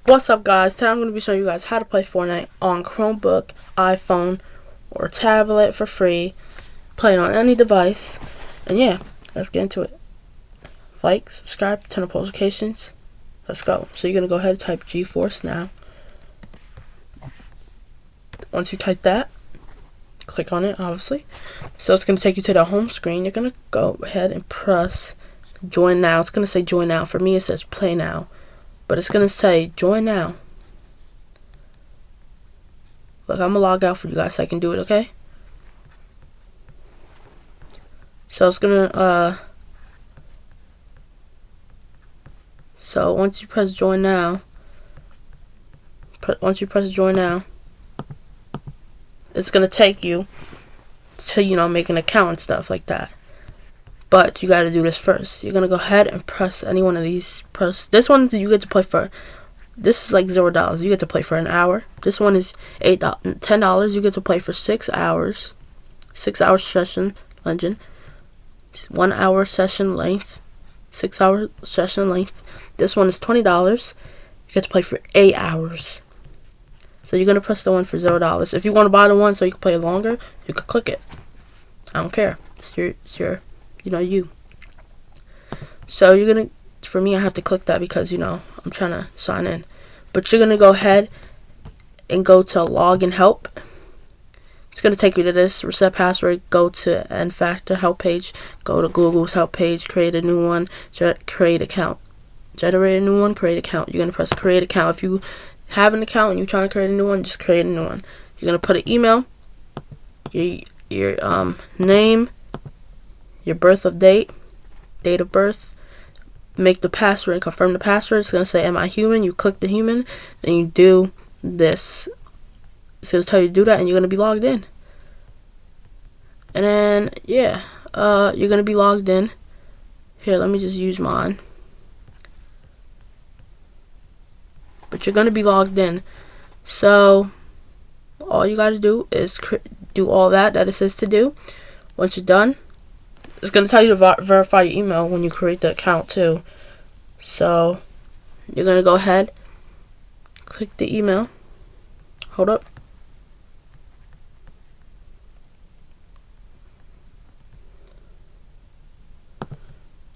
What's up, guys? Today I'm going to be showing you guys how to play Fortnite on Chromebook, iPhone, or tablet for free. Play it on any device. And yeah, let's get into it. Like, subscribe, turn on notifications. Let's go. So you're going to go ahead and type GeForce now. Once you type that, click on it, obviously. So it's going to take you to the home screen. You're going to go ahead and press join now. It's going to say join now. For me, it says play now. But it's going to say, join now. Look, I'm going to log out for you guys so I can do it, okay? So it's going to, so once you press join now, it's going to take you to, make an account and stuff like that. But you got to do this first. You're going to go ahead and press any one of these. Press this one, you get to play for. This is like $0. You get to play for an hour. This one is $10. You get to play for 6 hours. 6 hour session legend. 1 hour session length. 6 hour session length. This one is $20. You get to play for 8 hours. So you're going to press the one for $0. If you want to buy the one so you can play longer, you can click it. I don't care. It's your you. So you're gonna, for me, I have to click that because I'm trying to sign in. But you're gonna go ahead and go to login help. It's gonna take you to this, reset password, go to N-Factor help page, go to Google's help page, create a new one, create account. Generate a new one, create account. You're gonna press create account. If you have an account and you're trying to create a new one, just create a new one. You're gonna put an email, your name, your birth of date of birth, make the password and confirm the password. It's going to say, am I human? You click the human, then you do this. It's going to tell you to do that, and you're going to be logged in. And then, yeah, you're going to be logged in. Here, let me just use mine. But you're going to be logged in. So, all you got to do is do all that it says to do. Once you're done, it's going to tell you to verify your email when you create the account too. So you're going to go ahead, click the email. Hold up.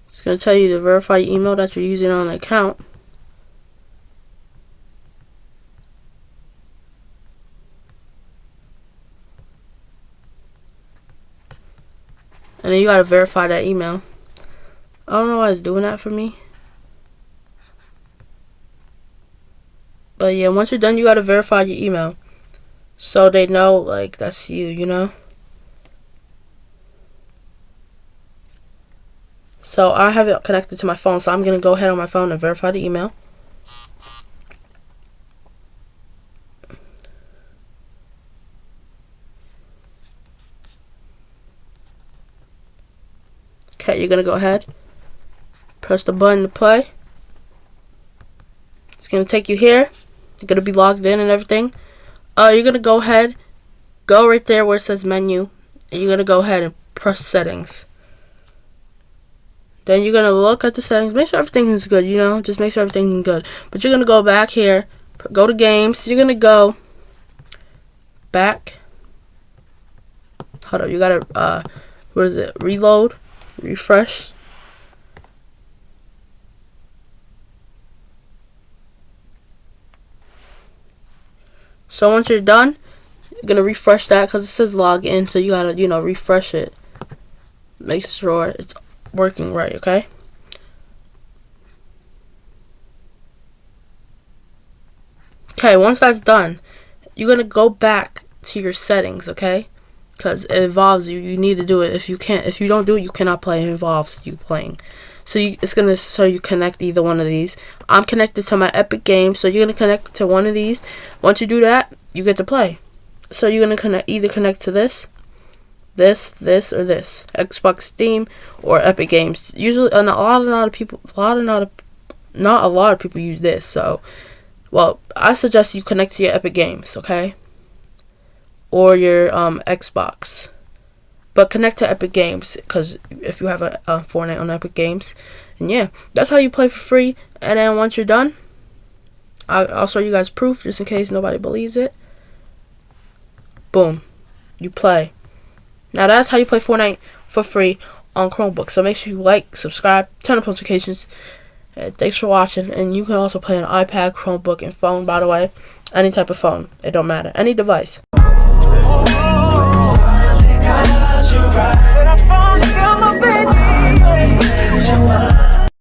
It's going to tell you to verify your email that you're using on the account. And then you gotta verify that email. I don't know why it's doing that for me. But yeah, once you're done, you gotta verify your email. So they know, like, that's you, So I have it connected to my phone, so I'm gonna go ahead on my phone and verify the email. Okay, you're going to go ahead, press the button to play. It's going to take you here. You're going to be logged in and everything. You're going to go ahead, go right there where it says menu, and you're going to go ahead and press settings. Then you're going to look at the settings, make sure everything is good, just make sure everything is good. But you're going to go back here, go to games, you're going to go back. Hold up, you got to, reload. Refresh. So once you're done, you're gonna refresh that because it says log in, so you gotta refresh it. Make sure it's working right, okay? Okay, once that's done, you're gonna go back to your settings, okay? Because it involves you. You need to do it. If you don't do it, you cannot play. It involves you playing. So it's gonna you connect either one of these. I'm connected to my Epic Games, so you're gonna connect to one of these. Once you do that, you get to play. So you're gonna either connect to this, or this. Xbox, Steam, or Epic Games. Usually, not a lot of people use this. So, well, I suggest you connect to your Epic Games, okay? Or your Xbox, but connect to Epic Games, because if you have a Fortnite on Epic Games, and yeah, that's how you play for free. And then once you're done, I'll show you guys proof just in case nobody believes it. Boom. You play. Now that's how you play Fortnite for free on Chromebook. So make sure you like, subscribe, turn on notifications. Thanks for watching. And you can also play on iPad, Chromebook, and phone, by the way. Any type of phone. It don't matter. Any device. I found you, my baby.